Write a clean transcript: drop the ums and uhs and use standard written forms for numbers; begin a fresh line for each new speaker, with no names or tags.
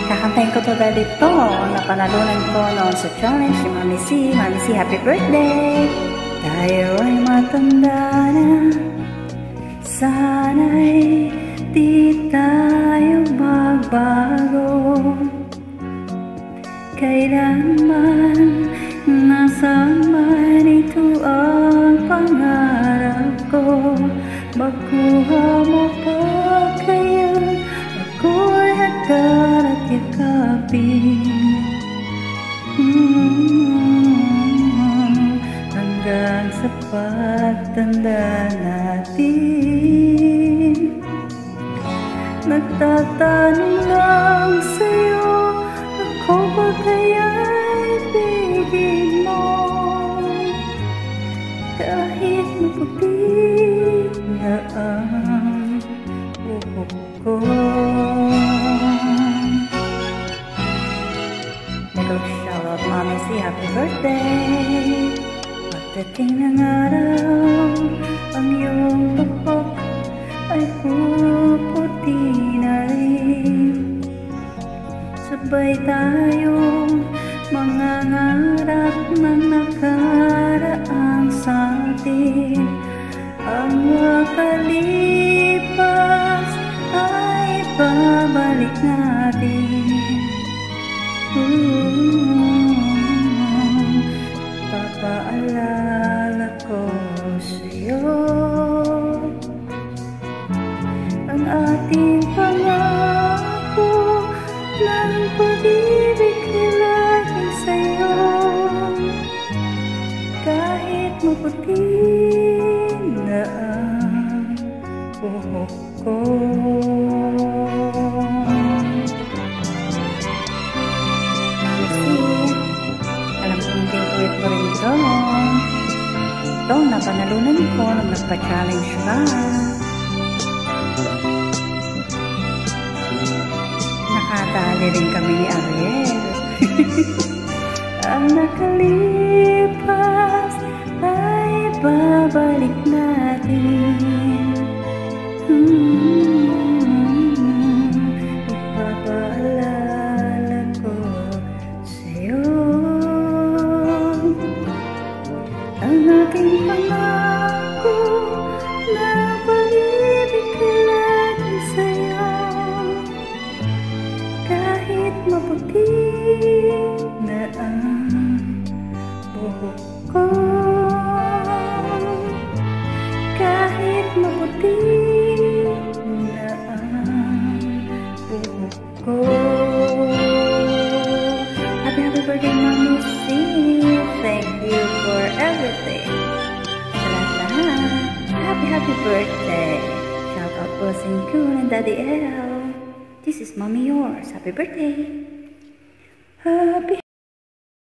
Kakantayin ko to dahil ito, napanalunan ko noon sa challenge ni Mami C. Mami C, happy birthday! Tayo ay matanda na, sana'y di tayo magbago. Kailanman nasaan man ito ang pangarap ko, magkuha mo pa kaya ako'y hagdan at yakapin. Hanggang sa pagtanda natin, nagtatanong lang sa'yo, ako ba kaya'y ibigin mo? Kahit maputi na ang buhok ko. Shoutout Mami C, happy birthday! Pagdating ng araw, ang iyong buhok ay puputi na rin. Sabay tayong mangangarap ng nakaraan sa atin. Ang makalipas ay babalik natin. Papaalala ko sa'yo ang ating pangako ng pag-ibig ay laging sa'yo. Kahit maputi na ang buhok ko. Ito, napanalunan ko nung nagpa-challenge ka. Nakatali rin kami ni Ariel. Ang nakalipas ay babalik natin. Ipapaalala ko sa'yo ang aking pangako na pag-ibig ay laging sa'yo. Kahit maputi na ang buhok ko, kahit maputi na ang buhok ko. Happy birthday, Mami C! Thank you for everything. Salamat. Happy birthday. Shout out po sa inyo and Daddy L. This is Mommy yours. Happy birthday. Happy